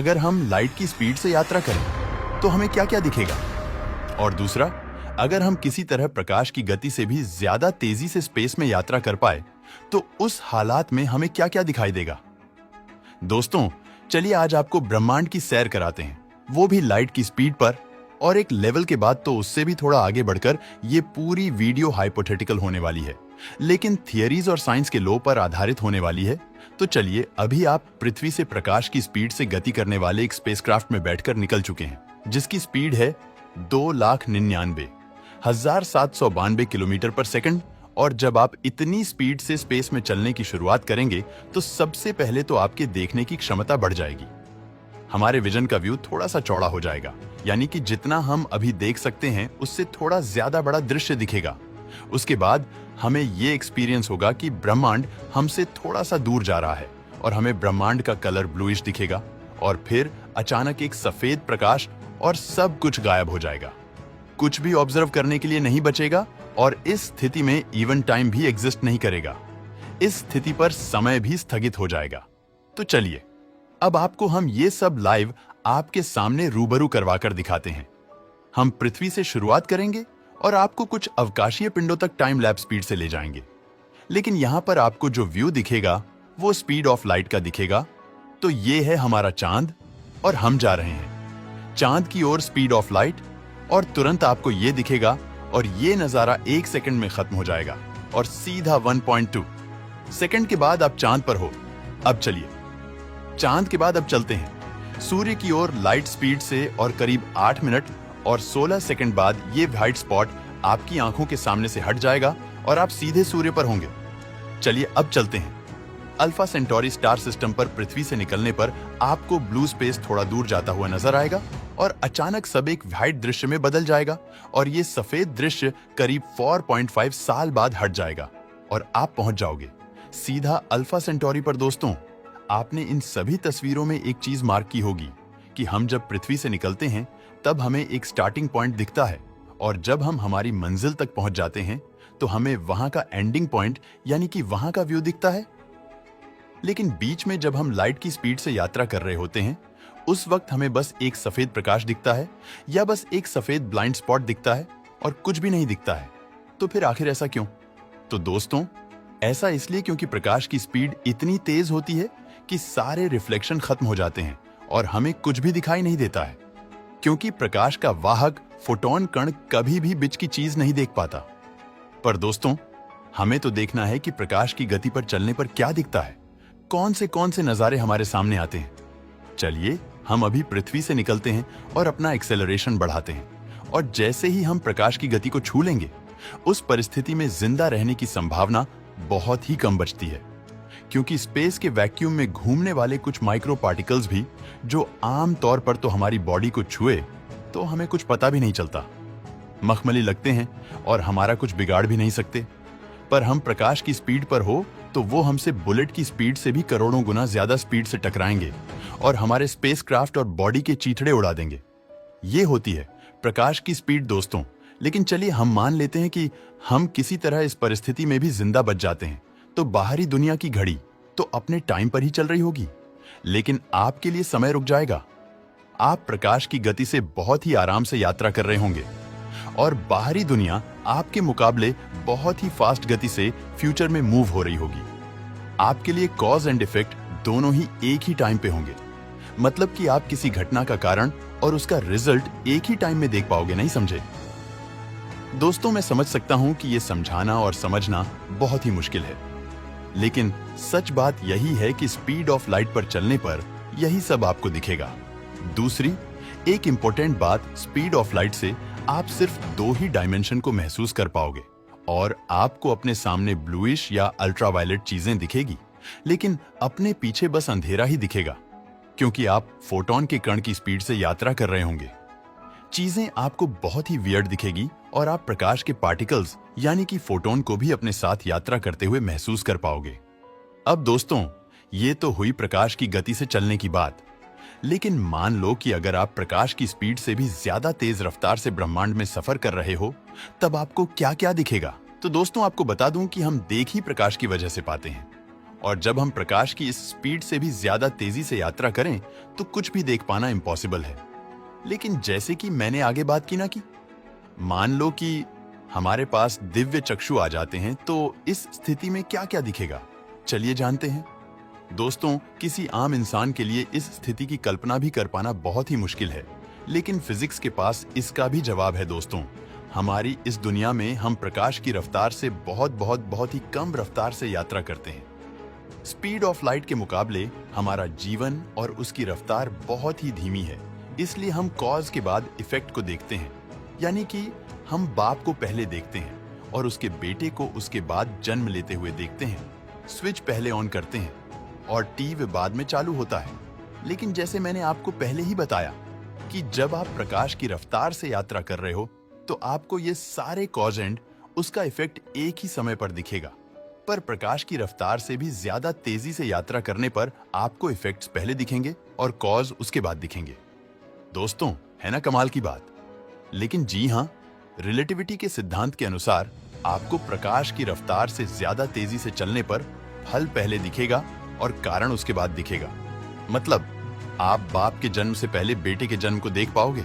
अगर हम लाइट की स्पीड से यात्रा करें तो हमें क्या क्या दिखेगा? और दूसरा, अगर हम किसी तरह प्रकाश की गति से भी ज्यादा तेजी से स्पेस में यात्रा कर पाए तो उस हालात में हमें क्या क्या दिखाई देगा? दोस्तों, चलिए आज आपको ब्रह्मांड की सैर कराते हैं, वो भी लाइट की स्पीड पर। और एक लेवल के बाद तो उससे भी थोड़ा आगे बढ़कर ये पूरी वीडियो हाइपोथेटिकल होने वाली है, लेकिन थियरीज और साइंस के लॉ पर आधारित होने वाली है। तो चलिए, अभी आप पृथ्वी से प्रकाश की स्पीड से गति करने वाले एक स्पेसक्राफ्ट में बैठकर निकल चुके हैं, जिसकी स्पीड है 2,99,792 किलोमीटर पर सेकंड। और जब आप इतनी स्पीड से स्पेस में चलने की शुरुआत करेंगे तो सबसे पहले तो आपके देखने की क्षमता बढ़ जाएगी। हमारे विजन का व्यू थोड़ा सा चौड़ा हो जाएगा, यानी कि जितना हम अभी देख सकते हैं उससे थोड़ा ज्यादा बड़ा दृश्य दिखेगा। उसके बाद हमें ये एक्सपीरियंस होगा कि ब्रह्मांड हमसे थोड़ा सा दूर जा रहा है और हमें ब्रह्मांड का कलर ब्लूइश दिखेगा। और फिर अचानक एक सफेद प्रकाश और सब कुछ गायब हो जाएगा। कुछ भी ऑब्जर्व करने के लिए नहीं बचेगा और इस स्थिति में इवन टाइम भी एग्जिस्ट नहीं करेगा। इस स्थिति पर समय भी स्थगित हो जाएगा। तो चलिए, अब आपको हम ये सब लाइव आपके सामने रूबरू करवाकर दिखाते हैं। हम पृथ्वी से शुरुआत करेंगे और आपको कुछ अवकाशीय पिंडों तक टाइम लैप स्पीड से ले जाएंगे। लेकिन यहां पर आपको जो व्यू दिखेगा वो स्पीड ऑफ लाइट का दिखेगा। तो ये है हमारा चांद और हम जा रहे हैं चांद की ओर स्पीड ऑफ लाइट। और तुरंत आपको ये दिखेगा और ये नजारा 1 सेकंड में खत्म हो जाएगा और सीधा 1.2 सेकंड के बाद आप चांद पर हो। अब चलिए, चांद के बाद अब चलते हैं सूर्य की ओर लाइट स्पीड से और करीब 8 मिनट और 16 सेकंड बाद ये व्हाइट स्पॉट आपकी आंखों के सामने से हट जाएगा और आप सीधे सूर्य पर होंगे। चलिए अब चलते हैं। अल्फा सेंटोरी स्टार सिस्टम पर पृथ्वी से निकलने पर आपको ब्लू स्पेस थोड़ा दूर जाता हुआ नजर आएगा और अचानक सब एक व्हाइट दृश्य में बदल जाएगा और ये सफेद दृश्य करीब 4.5 साल बाद हट जाएगा और आप पहुंच जाओगे सीधा अल्फा सेंटोरी पर। दोस्तों, आपने इन सभी तस्वीरों में एक चीज मार्क की होगी कि हम जब पृथ्वी से निकलते हैं तब हमें एक स्टार्टिंग पॉइंट दिखता है और जब हम हमारी मंजिल तक पहुंच जाते हैं तो हमें वहां का एंडिंग पॉइंट यानी कि वहां का व्यू दिखता है। लेकिन बीच में जब हम लाइट की स्पीड से यात्रा कर रहे होते हैं उस वक्त हमें बस एक सफेद प्रकाश दिखता है या बस एक सफेद ब्लाइंड स्पॉट दिखता है और कुछ भी नहीं दिखता है। तो फिर आखिर ऐसा क्यों? तो दोस्तों, ऐसा इसलिए क्योंकि प्रकाश की स्पीड इतनी तेज होती है कि सारे रिफ्लेक्शन खत्म हो जाते हैं और हमें कुछ भी दिखाई नहीं देता है, क्योंकि प्रकाश का वाहक फोटोन कण कभी भी बीच की चीज नहीं देख पाता। पर दोस्तों, हमें तो देखना है कि प्रकाश की गति पर चलने पर क्या दिखता है, कौन से नजारे हमारे सामने आते हैं। चलिए, हम अभी पृथ्वी से निकलते हैं और अपना एक्सेलरेशन बढ़ाते हैं और जैसे ही हम प्रकाश की गति को छू लेंगे उस परिस्थिति में जिंदा रहने की संभावना बहुत ही कम बचती है, क्योंकि स्पेस के वैक्यूम में घूमने वाले कुछ माइक्रो पार्टिकल्स भी जो आम तौर पर तो हमारी बॉडी को छुए तो हमें कुछ पता भी नहीं चलता, मखमली लगते हैं और हमारा कुछ बिगाड़ भी नहीं सकते। पर हम प्रकाश की स्पीड पर हो तो वो हमसे बुलेट की स्पीड से भी करोड़ों गुना ज्यादा स्पीड से टकराएंगे और हमारे स्पेसक्राफ्ट और बॉडी के चीथड़े उड़ा देंगे। ये होती है प्रकाश की स्पीड दोस्तों। लेकिन चलिए हम मान लेते हैं कि हम किसी तरह इस परिस्थिति में भी जिंदा बच जाते हैं, तो बाहरी दुनिया की घड़ी तो अपने टाइम पर ही चल रही होगी, लेकिन आपके लिए समय रुक जाएगा। आप प्रकाश की गति से बहुत ही आराम से यात्रा कर रहे होंगे और बाहरी दुनिया आपके मुकाबले बहुत ही फास्ट गति से फ्यूचर में मूव हो रही होगी। आपके लिए कॉज एंड इफेक्ट दोनों ही एक ही टाइम पे होंगे, मतलब कि आप किसी घटना का कारण और उसका रिजल्ट एक ही टाइम में देख पाओगे, नहीं समझे? दोस्तों, मैं समझ सकता हूं कि यह समझाना और समझना बहुत ही मुश्किल है, लेकिन सच बात यही है कि स्पीड ऑफ लाइट पर चलने पर यही सब आपको दिखेगा। दूसरी एक इंपॉर्टेंट बात, स्पीड ऑफ लाइट से आप सिर्फ 2 ही डायमेंशन को महसूस कर पाओगे और आपको अपने सामने ब्लूइश या अल्ट्रावायलेट चीजें दिखेगी, लेकिन अपने पीछे बस अंधेरा ही दिखेगा, क्योंकि आप फोटोन के कण की स्पीड से यात्रा कर रहे होंगे। चीजें आपको बहुत ही वियर्ड दिखेगी और आप प्रकाश के पार्टिकल्स यानी कि फोटोन को भी अपने साथ यात्रा करते हुए महसूस कर पाओगे। अब दोस्तों, ये तो हुई प्रकाश की गति से चलने की बात, लेकिन मान लो कि अगर आप प्रकाश की स्पीड से भी ज्यादा तेज रफ्तार से ब्रह्मांड में सफर कर रहे हो, तब आपको क्या क्या दिखेगा? तो दोस्तों, आपको बता दूं कि हम देख ही प्रकाश की वजह से पाते हैं और जब हम प्रकाश की इस स्पीड से भी ज्यादा तेजी से यात्रा करें तो कुछ भी देख पाना इम्पॉसिबल है। लेकिन जैसे कि मैंने आगे बात की ना कि मान लो कि हमारे पास दिव्य चक्षु आ जाते हैं, तो इस स्थिति में क्या क्या दिखेगा, चलिए जानते हैं। दोस्तों, किसी आम इंसान के लिए इस स्थिति की कल्पना भी कर पाना बहुत ही मुश्किल है, लेकिन फिजिक्स के पास इसका भी जवाब है। दोस्तों, हमारी इस दुनिया में हम प्रकाश की रफ्तार से बहुत ही कम रफ्तार से यात्रा करते हैं। स्पीड ऑफ लाइट के मुकाबले हमारा जीवन और उसकी रफ्तार बहुत ही धीमी है। इसलिए हम कॉज के बाद इफेक्ट को देखते हैं, यानी कि हम बाप को पहले देखते हैं और उसके बेटे को उसके बाद जन्म लेते हुए देखते हैं। स्विच पहले ऑन करते हैं और टीवी बाद में चालू होता है। लेकिन जैसे मैंने आपको पहले ही बताया कि जब आप प्रकाश की रफ्तार से यात्रा कर रहे हो तो आपको ये सारे कॉज एंड उसका इफेक्ट एक ही समय पर दिखेगा। पर प्रकाश की रफ्तार से भी ज्यादा तेजी से यात्रा करने पर आपको इफेक्ट्स पहले दिखेंगे और कॉज उसके बाद दिखेंगे। दोस्तों, है ना कमाल की बात। लेकिन जी हाँ, रिलेटिविटी के सिद्धांत के अनुसार आपको प्रकाश की रफ्तार से ज्यादा तेजी से चलने पर फल पहले दिखेगा और कारण उसके बाद दिखेगा। मतलब आप बाप के जन्म से पहले बेटे के जन्म को देख पाओगे।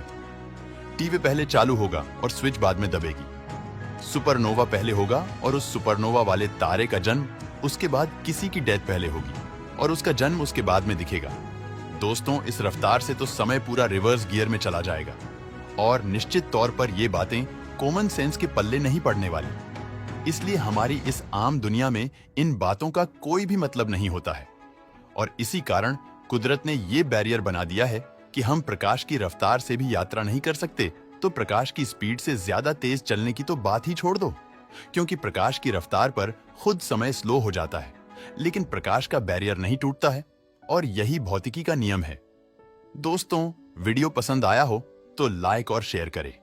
टीवी पहले चालू होगा और स्विच बाद में दबेगी। सुपरनोवा पहले होगा और उस सुपरनोवा वाले तारे का जन्म, उसके बाद किसी की डेथ पहले होगी और उसका जन्म उसके बाद में दिखेगा। दोस्तों, इस रफ्तार से तो समय पूरा रिवर्स गियर में चला जाएगा और निश्चित तौर पर ये बातें कॉमन सेंस के पल्ले नहीं पड़ने वाली। इसलिए हमारी इस आम दुनिया में इन बातों का कोई भी मतलब नहीं होता है और इसी कारण कुदरत ने ये बैरियर बना दिया है कि हम प्रकाश की रफ्तार से भी यात्रा नहीं कर सकते, तो प्रकाश की स्पीड से ज्यादा तेज चलने की तो बात ही छोड़ दो, क्योंकि प्रकाश की रफ्तार पर खुद समय स्लो हो जाता है, लेकिन प्रकाश का बैरियर नहीं टूटता है और यही भौतिकी का नियम है। दोस्तों, वीडियो पसंद आया हो तो लाइक और शेयर करें।